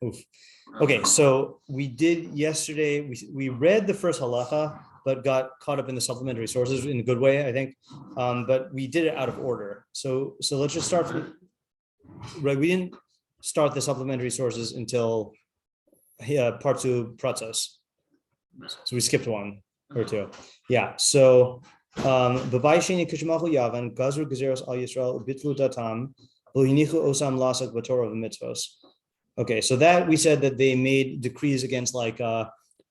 Oof. Okay, so we did yesterday. We read the first halacha, but got caught up in the supplementary sources in a good way, I think. But we did it out of order. So let's just start from right. We didn't start the supplementary sources until part two pratzos. So we skipped one or two. Yeah. So B'baysheni Kishmachu Yavan Gazru Gezeros Al Yisrael Bitlu Datam V'Yinichu Osam Lasak B'Torah V'Mitzvos. Okay, so that we said that they made decrees against like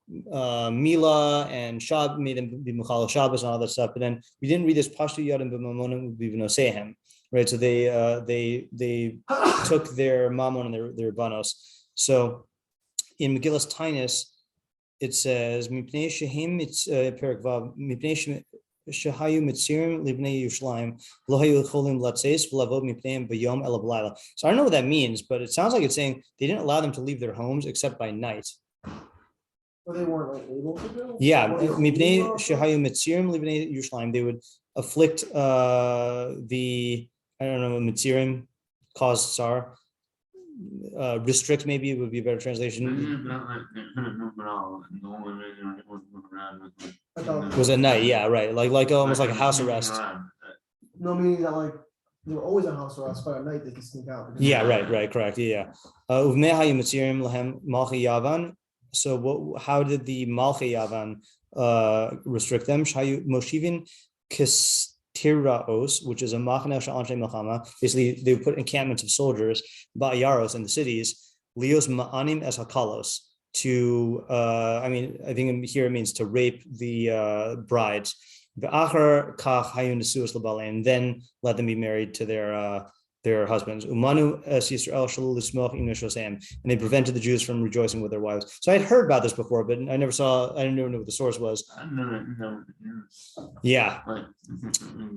Mila and Shab, made them be Mechal Shabbos and all that stuff. But then we didn't read this Pashtu Yadim B'Mamonim B'Vinosehem, right? So they took their Mammon and their Banos. So in Megillah's Tainus, it says Mipnei Shehim it's Perak Vav Mipnei Shahayu Mitzirim Libnei Yerushalayim Lo Hayu Cholim Latzeis V'Lavod Mipneim B'Yom Ela B'Layla. So I don't know what that means, but it sounds like it's saying they didn't allow them to leave their homes except by night. Well, they weren't like able to do. Yeah, Mipnei Shahayu Mitzirim Libnei Yerushalayim. They would afflict the Mitzirim, cause tsar. Restrict maybe would be a better translation. Was at night, yeah, right. Like almost like a house arrest. No, meaning that like they were always on house arrest, but at night they could sneak out. Yeah, right, correct. Yeah. So how did the Malchei Yavan restrict them? Moshivin Tiraos, which is a machna sha'anshe milchama. Basically, they would put encampments of soldiers, ba'yaros, in the cities, lios ma'anim es hakalos, to, I think here it means to rape the brides. Ve'achar kach hayun nesuos l'baleim, and then let them be married to their husbands. Umanu es Yisrael shalu l'smoch im neshosem, and they prevented the Jews from rejoicing with their wives. So I had heard about this before, but I never know what the source was. Yeah,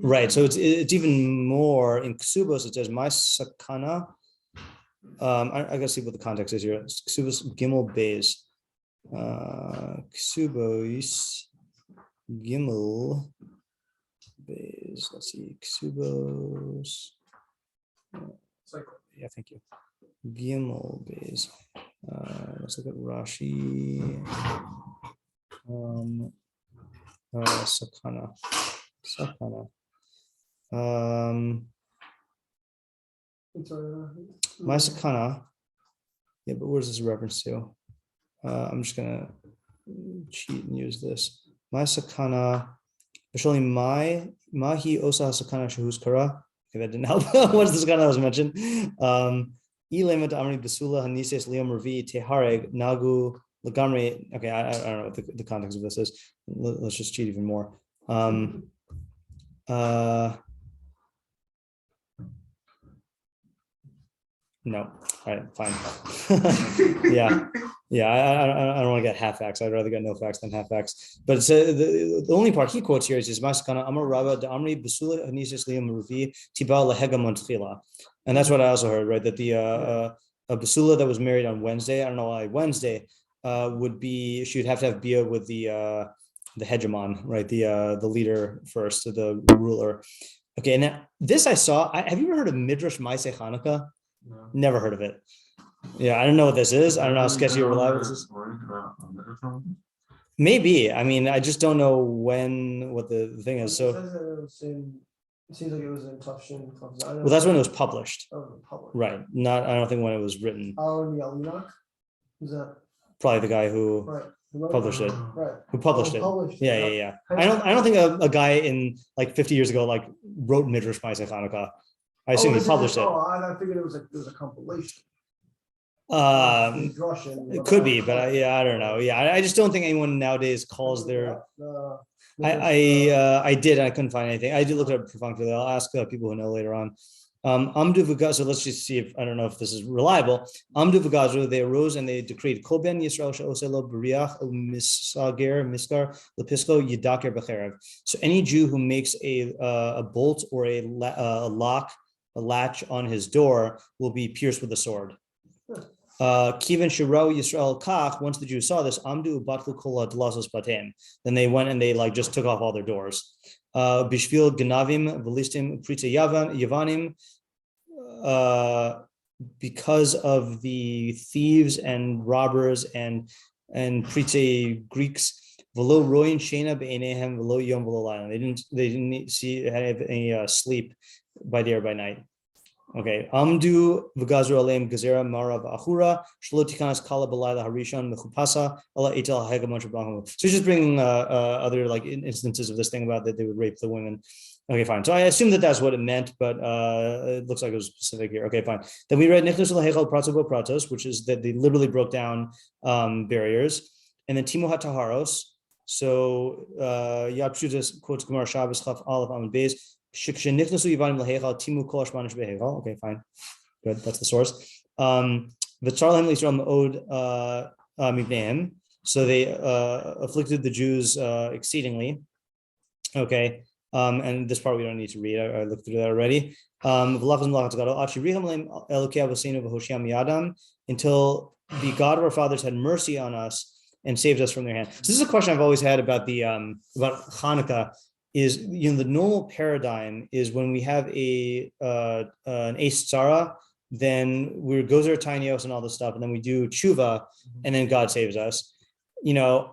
right. So it's even more in Ksubos. It says my takanah. I gotta see what the context is here. Ksubos Gimel Beis. Ksubos Gimel Beis. Let's see. Ksubos. Yeah, thank you. Gimel Beis. Let's look at Rashi. Sakana. My sakana. Yeah, but where's this reference to? I'm just gonna cheat and use this. My sakana. Actually, mahi osa sakana shahus kara. Okay, that didn't help. What's the sakana that was mentioned? Ilemet amri besula hanises liom revi tehareg nagu lagamri. Okay, I don't know what the context of this is. Let's just cheat even more. No, all right, fine. yeah. I don't want to get half facts. I'd rather get no facts than half facts. But it's, the only part he quotes here is Masakana Amar Rabba da Amri Basula Anisis Liam Rufi Tiba Lehegamon Tefilah. And that's what I also heard, right? That the a Basula that was married on Wednesday, I don't know why Wednesday, would be, she would have to have bia with the hegemon, right? The leader first, the ruler. Okay, and this I saw. Have you ever heard of Midrash Maaseh Hanukkah? No. Never heard of it. Yeah, I don't know what this is. I don't know how sketchy or reliable this is. Maybe. I mean, I just don't know what the thing is. So it seems like it was in Tufshin. Well, that's when it was published. Oh, published. Right. Not. I don't think when it was written. Who's that? Probably the guy who published it. Right. Who published it? Yeah. I don't think a guy in like 50 years ago like wrote Midrash Maaseh Hanukkah. I assume he published it. I figured it was a compilation. It could be, but I don't know. Yeah, I just don't think anyone nowadays calls their. I did. I couldn't find anything. I did look it up perfunctorily. I'll ask people who know later on. Amdu v'gazru. So let's just see if I don't know if this is reliable. Amdu v'gazru. They arose and they decreed. Kol ben Yisrael she'oselo b'riach misager miskar lepisko yidaker b'cherev. So any Jew who makes a bolt or a lock, a latch on his door will be pierced with a sword. Kivan Shirau Yisrael Kach, once the Jews saw this, Amdu Batlu Kola Dlasos Batem. Then they went and they like just took off all their doors. Bishvil Ganavim, Velistim, Prita Yavanim, because of the thieves and robbers and Prete Greeks. They didn't see have any sleep by day or by night. Okay. Amdu v'gazru aleim gezerah marav achura shlo tikanas kala b'layla harishon mechupasa ala etel hegamon shabachim. So he's just bringing other like instances of this thing about that they would rape the women. Okay, fine. So I assume that that's what it meant, but it looks like it was specific here. Okay, fine. Then we read Nichnas lahechal pratos bo pratos, which is that they literally broke down barriers, and then Timu hataharos. So Yad Peshutah quotes Gemara Shabbos Chaf Aleph Amud Beis. Okay, fine. Good. That's the source. So they afflicted the Jews exceedingly. Okay. And this part we don't need to read. I looked through that already. Until the God of our fathers had mercy on us and saved us from their hand. So this is a question I've always had about the about Hanukkah. Is the normal paradigm is when we have an ace tzara, then we go to our tinios and all this stuff, and then we do tshuva, and then God saves us. I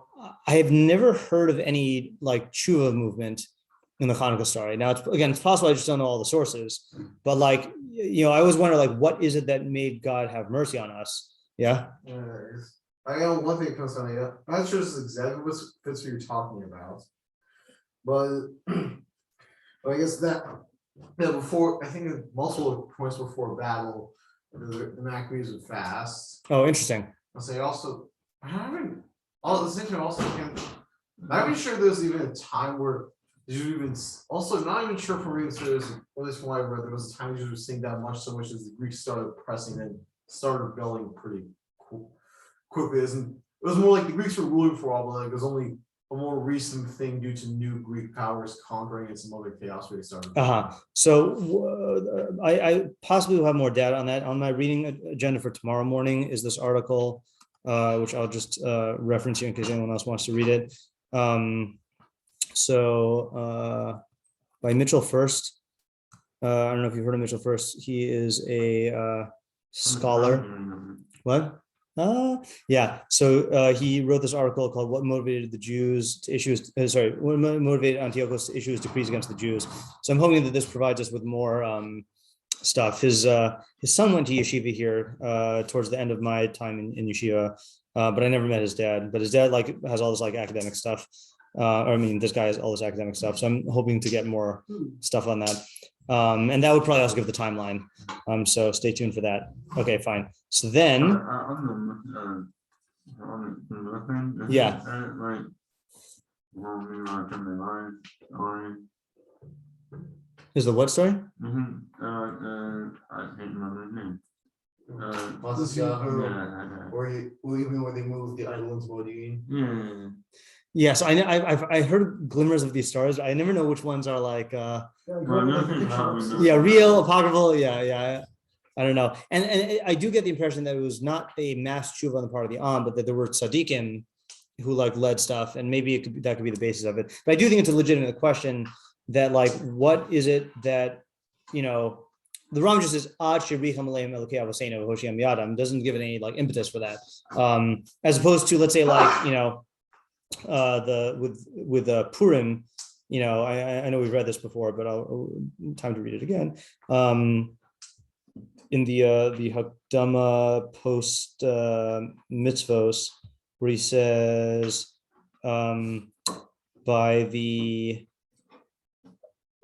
have never heard of any like tshuva movement in the Hanukkah story. Now it's possible I just don't know all the sources, but I always wonder what is it that made God have mercy on us? Yeah. I know one thing that comes to me. I'm not sure this is exactly what you're talking about. But I guess that before, I think multiple points before battle, the Maccabees would fast. Oh, interesting. I'll say also, not even sure there's even a time where not even sure from reading through this, at least from what I read, there was a time Jews were seeing that much so much as the Greeks started pressing and started building pretty quickly. It was more like the Greeks were ruling for a while, but it was only a more recent thing due to new Greek powers conquering and some other chaos where they started. So I possibly will have more data on that. On my reading agenda for tomorrow morning is this article, which I'll just reference here in case anyone else wants to read it. By Mitchell First. I don't know if you've heard of Mitchell First. He is a scholar. What? Yeah. So he wrote this article called "What Motivated the Jews to issue?" What motivated Antiochus to issue his decrees against the Jews. So I'm hoping that this provides us with more stuff. His son went to yeshiva here towards the end of my time in yeshiva, but I never met his dad. But his dad has all this academic stuff. This guy has all this academic stuff. So I'm hoping to get more stuff on that. And that would probably also give the timeline. So stay tuned for that. Okay, fine. So then, yeah. Is the what story? Or even when they moved the idol into Bodine. Yes, I heard glimmers of these stories. I never know which ones are real, apocryphal. Yeah. I don't know. And I do get the impression that it was not a mass tshuva on the part of the but that there were tzaddikim who led stuff, and maybe that could be the basis of it. But I do think it's a legitimate question that what is it that the Rambam just says ad shericham aleim elokei avosenu v'hoshiam yadam, doesn't give it any impetus for that, as opposed to let's say with Purim, I know we've read this before, but time to read it again. In the Hakdama post mitzvos, where he says by the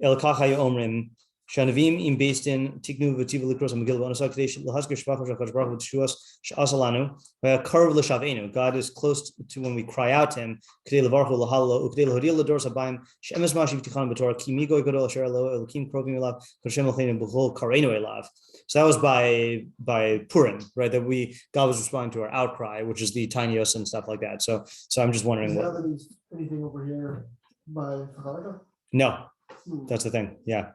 Elkachai Omrim Shanavim im Beistin Tiknu v'Tiva Likros Megillah v'Onasak Kadesh L'Hasker Shvachos HaKadosh Baruch Hu T'shuas She'asalanu v'Karv L'Shavenu. God is close to when we cry out to Him. Kadei L'Varchu L'Hallo Ukdei L'Hodil L'Dors Habayim She'emes Mashiv Tichanu B'Torah Ki Migo Ygodol Asher Lo Elokim Krovim Elav K'Hashem L'Cheinu B'Chol Kareinu Elav. So that was by Purim, right? That God was responding to our outcry, which is the tinios and stuff like that. So I'm just wondering anything over here by Hanukkah? No, that's the thing. Yeah.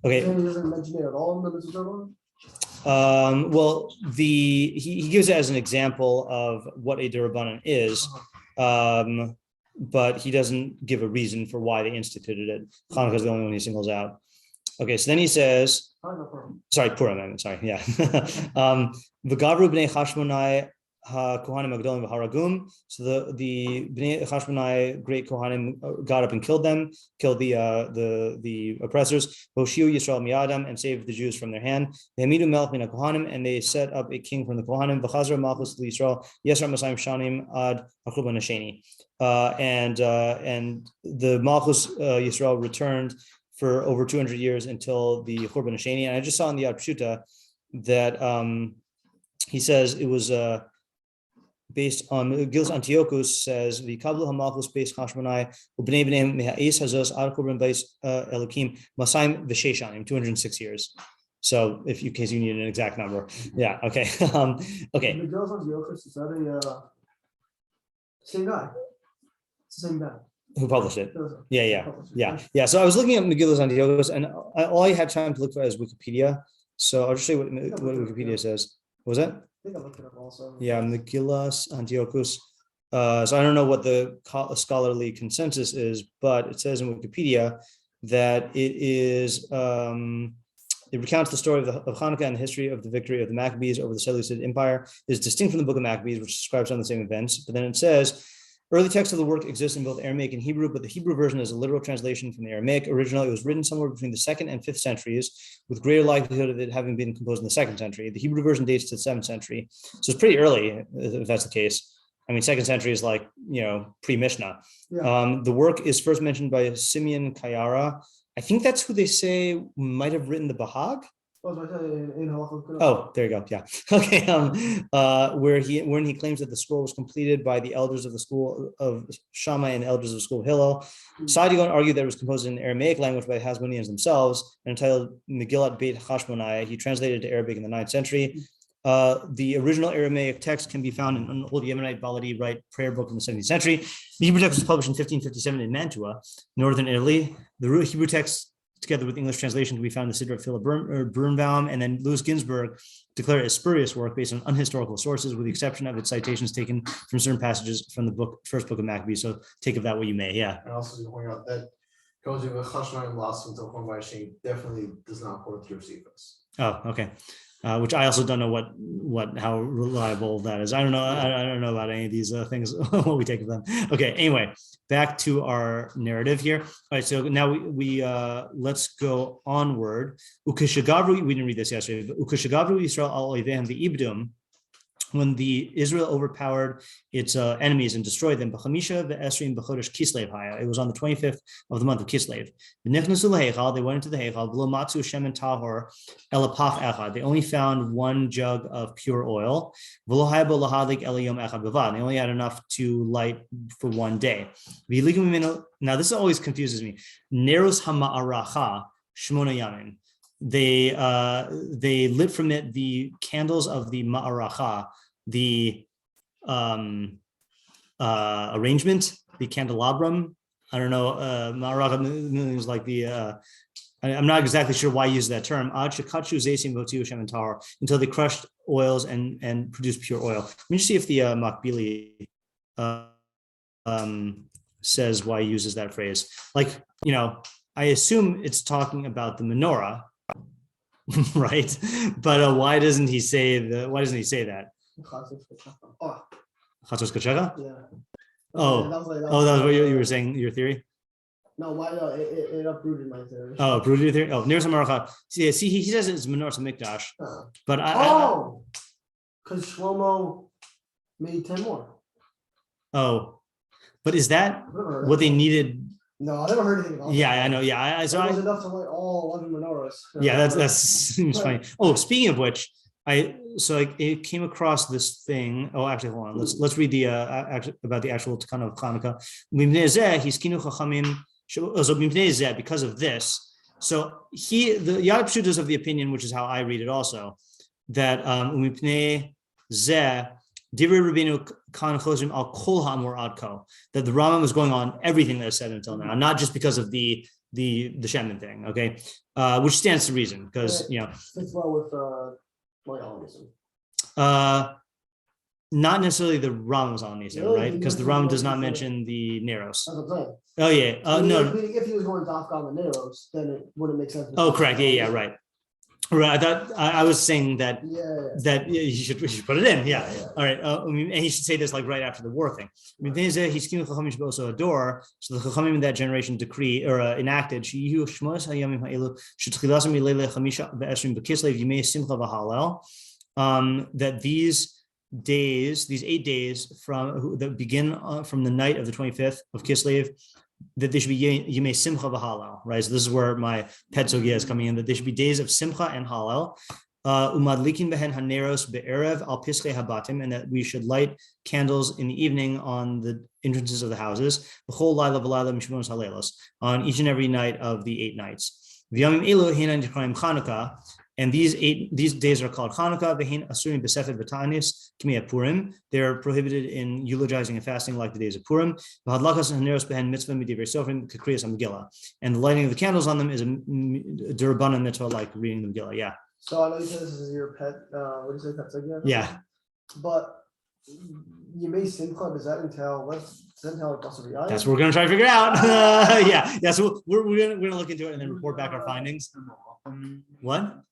Okay. And he doesn't mention it at all in the mitzvah. Well, he gives it as an example of what a d'Rabbanan is, but he doesn't give a reason for why they instituted it. Hanukkah is the only one he singles out. Okay, so then he says, Sorry, Purim. I mean, sorry. Yeah. V'gavru b'nei Chashmonai ha-kohanim agdolim v'haragum. So the b'nei Chashmonai great kohanim got up and killed them, killed the oppressors. Hoshiu Yisrael miyadam, and saved the Jews from their hand. V'hamidu melech min ha-kohanim, and they set up a king from the kohanim. V'chazra malchus l'Yisrael yesar masayim shanim ad hachuban hasheni. And the malchus Yisrael returned for over 200 years until the Churban Hasheni. And I just saw in the Yad Peshutah that he says it was based on Gil's Antiochus says the Kablu Hamalchus based Hashmonai Ubnei Bnei Mehaes Hazos Ad Churban Bais Elokim Masaim V'Sheshanim 206 years. So if in case you need an exact number, yeah, okay, okay. The Gil's Antiochus, is that a same guy? It's the same guy. Who published it? Yeah. So I was looking at Megillah's Antiochus, and all I had time to look for is Wikipedia. So I'll just show you what Wikipedia says. What was that? I think I looked it up also. Yeah, Megillah's Antiochus. So I don't know what the scholarly consensus is, but it says in Wikipedia that it is. It recounts the story of Hanoukah and the history of the victory of the Maccabees over the Seleucid Empire. It is distinct from the Book of Maccabees, which describes some of the same events. But then it says. Early text of the work exists in both Aramaic and Hebrew, but the Hebrew version is a literal translation from the Aramaic original. It was written somewhere between the 2nd and 5th centuries, with greater likelihood of it having been composed in the 2nd century. The Hebrew version dates to the 7th century. So it's pretty early, if that's the case. I mean, 2nd century is like, pre-Mishnah. Yeah. The work is first mentioned by Simeon Kayara. I think that's who they say might have written the Bahag. Oh, there you go. Yeah. Okay. When he claims that the scroll was completed by the elders of the school of Shammai and the elders of the school of Hillel. Sadigon argued that it was composed in Aramaic language by the Hasmoneans themselves and entitled Megilat Beit Hashmonai. He translated to Arabic in the 9th century. The original Aramaic text can be found in an old Yemenite Baladi Rite prayer book from the 17th century. The Hebrew text was published in 1557 in Mantua, northern Italy. The Hebrew text together with English translation can be found in the Siddur of Philip Birnbaum, and then Louis Ginsburg declared it a spurious work based on unhistorical sources, with the exception of its citations taken from certain passages from the first book of Maccabees. So take of that what you may. Yeah. And also to point out that goes with Chashmonai and Las until Chon definitely does not quote Josephus. Oh, okay. Which I also don't know how reliable that is. I don't know. I don't know about any of these things. What we take of them. Okay. Anyway, back to our narrative here. All right. So now we let's go onward. Ukeshagavru. We didn't read this yesterday. But Ukeshagavru Yisrael al oivehem v'ibdum. When the Israel overpowered its enemies and destroyed them, it was on the 25th of the month of Kislev. They went into the Heichal. They only found one jug of pure oil. They only had enough to light for one day. Now this always confuses me. Neros hama'aracha shmona yamin. They lit from it the candles of the ma'aracha, the arrangement, the candelabrum. I don't know. Ma'aracha is like the. I'm not exactly sure why I use that term. Until they crushed oils and produced pure oil. Let me just see if the Makbili says why he uses that phrase. Like, I assume it's talking about the menorah. Right, but why doesn't he say that? Chatzos Kachecha? Yeah. That was what you were saying. Your theory? No, why? No, it uprooted my theory. Oh, uprooted your theory. Oh, Neros Hamaracha. See, he says it's menorah mikdash, but because Shlomo made 10 more. Oh, but is that what they needed? No, I never heard anything about that. Yeah, I know. Yeah, it was enough to light all 11 menorahs. Yeah, that seems funny. Oh, speaking of which, I came across this thing. Oh, actually, hold on. Let's read the about the actual takanah of Hanukkah. Because of this, so the Yad Peshutah is of the opinion, which is how I read it also, that that the Rambam was going on everything that was said until now, not just because of the Shemin thing, okay, which stands to reason because fits well with Mononism. Not necessarily the Rambam's on Nissan, right? Because the Rambam does not mention the Neros. That's what I'm saying. Oh yeah, no. If he was going to Dafka on the Neros, then it wouldn't make sense. Oh, correct. Yeah, right. Right. I thought I was saying that Yeah. we should put it in. Yeah. All right. And he should say this like right after the war thing. I mean, also a door. So the chachamim in that generation decree or enacted that these 8 days that begin from the night of the 25th of Kislev, that there should be Yemei Simcha v'Halal, right? So this is where my pet sugya is coming in, that there should be days of Simcha and Halal, umadlikin behen haneros be'erev al pischei habatim, and that we should light candles in the evening on the entrances of the houses, b'chol laila v'laila mishmonos halelos, on each and every night of the 8 nights. V'yamim elu hinan dikraim Chanukah, and these days are called Hanukkah. Vehin asurim b'sefet v'tanis k'mei Purim. They're prohibited in eulogizing and fasting like the days of Purim. V'hadlakas haneros behen mitzvah midivrei sofrim k'kriyas Megillah. And the lighting of the candles on them is a d'Rabbanan mitzvah like reading the Megillah. Yeah. So I know you said this is your pet. What do you say? Pet again? Yeah. But Yemei Simcha, does that entail like Basari? That's what we're going to try to figure out. Yeah. So we're gonna look into it and then report back our findings. What?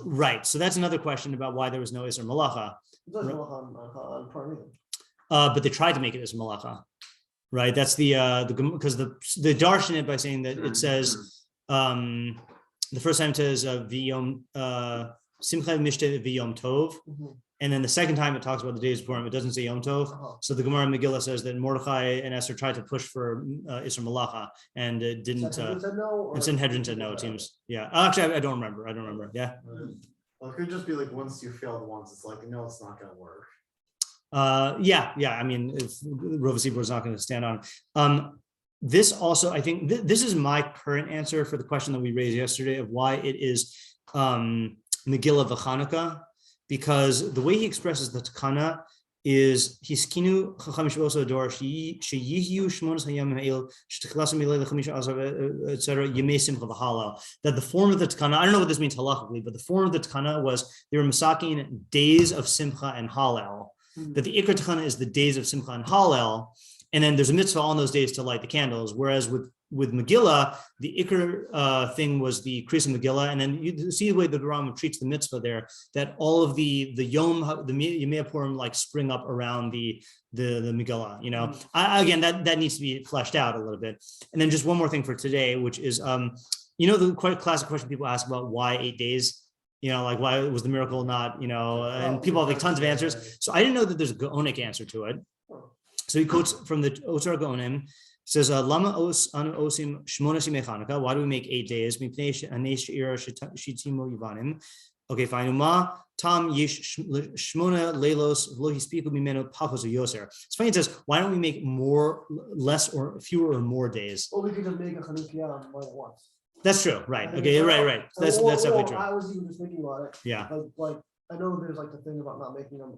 Right. So that's another question about why there was no Isser Malacha. But they tried to make it Isser Malacha. Right. That's because the darshan it by saying that it says the first time it says V'yom Simcha Mishteh V'yom Tov. And then the second time it talks about the days of Purim, it doesn't say Yom Tov. So the Gemara Megillah says that Mordechai and Esther tried to push for Isser Malacha and it didn't. And Sanhedrin said no, it seems. Yeah. Actually, I don't remember. Yeah. Well, it could just be like once you failed once, it's like, no, it's not going to work. Yeah. I mean, if Rova Sibor is not going to stand on. This also, I think, this is my current answer for the question that we raised yesterday of why it is Megillah וחנוכה. Because the way he expresses the takanah is hiskinu chacham shvoso ador sheyihu shmonos hayam ha'il shetichlasam milei lechamisha azav etc. Yemei simcha v'halal. That the form of the takanah, I don't know what this means halachically, but the form of the takanah was they were masaking days of simcha and halal. That the ikar takanah is the days of simcha and halal, and then there's a mitzvah on those days to light the candles. Whereas with Megillah, the ikar thing was the kriyas of Megillah, and then you see the way the Rambam treats the mitzvah there, that all of the Yemei Purim like spring up around the Megillah. You know, again that needs to be fleshed out a little bit. And then just one more thing for today, which is the quite classic question people ask about why 8 days. You know, like why was the miracle not? You know, and people have like tons of answers. So I didn't know that there's a gaonic answer to it. So he quotes from the Otzar Gaonim. Says, Lama osim shmonas yemei Chanukah. Why do we make 8 days? Okay, fine. Uma tam yish shmona lelos v'lo hispiku mimenu pachos uyoser. It's funny. It says, why don't we make less or fewer or more days? Or we could just make a Chanukah more than once. That's true. Right. Okay. Right. That's definitely true. I was even just thinking about it. Yeah. Like I know there's like the thing about not making them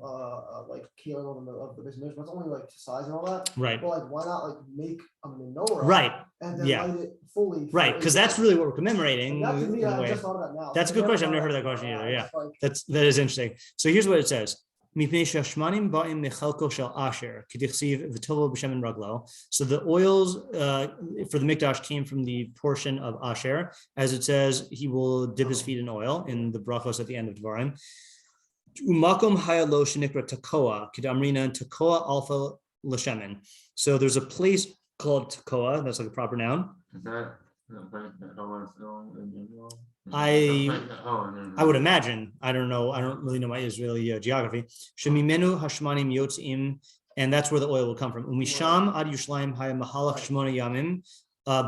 like killing of the business, but it's only like size and all that. Right. But like, why not like make a menorah? Right. And then light it fully. Right, because that's really what we're commemorating. That to me, I just thought of that now. That's a good question. I've never heard of that question either. Yeah, that is interesting. So here's what it says. So the oils for the mikdash came from the portion of Asher, as it says, he will dip his feet in oil in the brachos at the end of Dvarim. Umakom hayalo shenikra takoa kidamrina takoa alpha l'shemen. So there's a place called takoa. That's like a proper noun. I would imagine. I don't know. I don't really know my Israeli geography. Shemimenu hashmanim yotzim, and that's where the oil will come from. Umisham ad Yerushalayim haya mahalach shmona yamim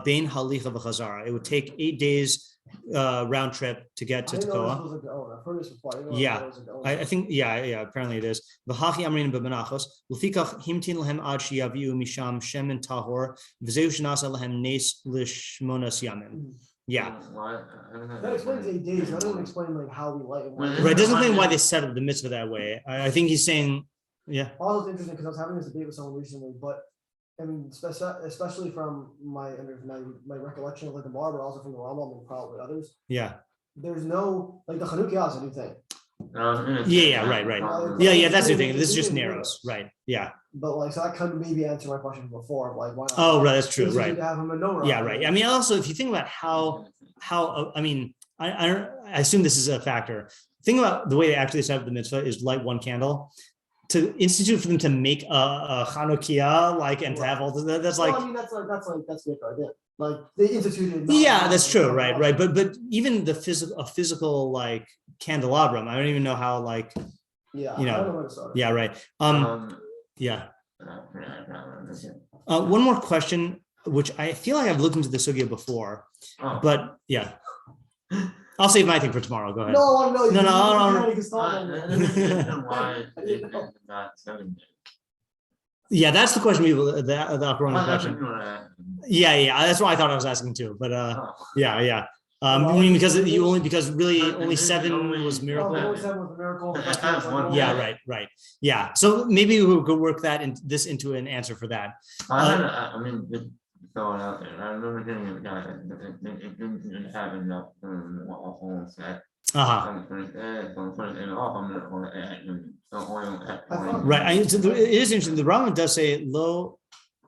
bein halicha v'chazara. It would take 8 days round trip to get to Tekoa. Yeah, I think apparently it is. V'hachi amrin b'menachos l'fikach himtin lahem ad shiyaviu misham shemen tahor v'zeu shenasa lahem nes lishmonas yamim. Yeah. That explains 8 days. That doesn't explain like how we light it. Right. It doesn't explain why they set up the mitzvah that way. I think he's saying, yeah. Also, it's interesting because I was having this debate with someone recently, but I mean, especially from my recollection of like the bar, but also from the Rambam and probably others. Yeah. There's no like the Chanukah is a new thing. Right. Yeah, that's the thing. This is just narrows, right? Yeah. But like, so that could maybe answer my question before, like why not? Oh, right, that's true, right? To have a menorah. Yeah, right. I mean, also, if you think about how how, I mean, I assume this is a factor. Think about the way they actually set up the mitzvah is light one candle. To institute for them to make a Hanukkah, like, and to have all this, that's like. Well, I mean, that's the idea. Like they instituted. Yeah, that's true. Right. But even the physical like candelabrum, I don't even know how like. Yeah. You know. I don't know where to start. Yeah. Right. Yeah. One more question, which I feel like I've looked into the sugya before, but yeah. I'll save my thing for tomorrow. Go ahead. No. Yeah, that's the question. The Corona question. Yeah. That's why I thought I was asking too. But yeah. I mean, because only 7 was miracle. Yeah, right. Yeah. So maybe we'll go work into an answer for that. I mean, going out there. I remember hearing a guy that didn't have enough whole set. Right. So it is interesting. The Rambam does say lo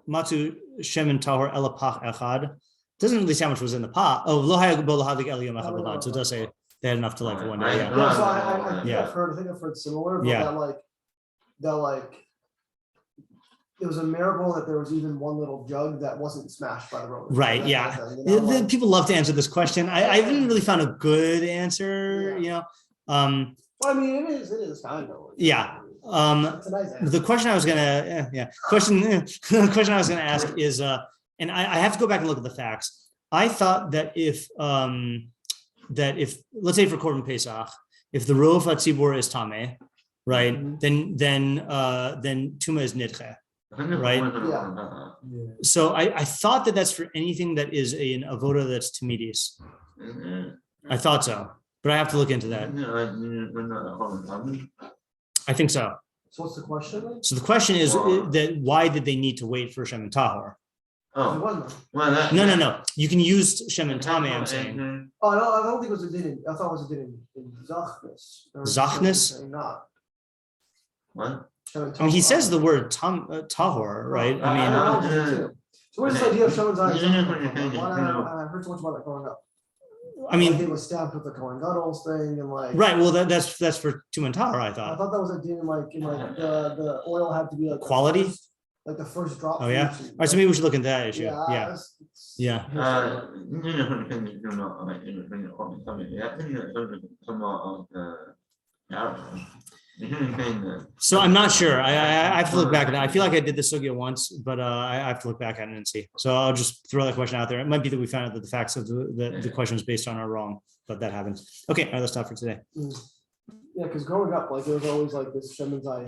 matu shemen tahor elapach echad. Doesn't really say how much was in the pot. Oh, lo hayagu bo lahadik eliyom echad b'vad. So it does say they had enough to like for one day. Yeah. So I think I've heard similar, but that it was a miracle that there was even one little jug that wasn't smashed by the Romans. Right. Yeah. People love to answer this question. I haven't really found a good answer. Yeah. Well, I mean, it is kind of. Yeah. It's a nice answer. The question I was gonna, the question I was gonna ask is, and I have to go back and look at the facts. I thought that if let's say for Korban Pesach, if the Rov HaTzibur is Tameh, right, then Tuma is Nidche. Right. Yeah. So I thought that's for anything that is an avoda that's Tamidis. I thought so, but I have to look into that. I think so. So what's the question? So the question is that why did they need to wait for Shem and Tahor? No. You can use Shem and Tameh, I'm saying. Oh, no, I don't think it was a din. I thought it was a din in Zachnus. Zachnus? Not. What? I mean, he says the word tahor, right? I mean, so where's this idea of Shemon's eyes? I heard so much about that growing up. I mean, he was stabbed with the Kohen Gadol's thing and like. Right. Well, that's for Tum and Tahor, I thought. I thought that was a deal in the oil had to be like quality, like the first drop. Oh yeah. All right. So maybe we should look into that issue. Yeah. So I'm not sure. I have to look back at that. I feel like I did the sugya once, but I have to look back at it and see. So I'll just throw that question out there. It might be that we found out that the facts of the questions based on are wrong, but that happens. Okay, all right, let's stop for today. Yeah, because growing up, like it was always like this Shemon's eye.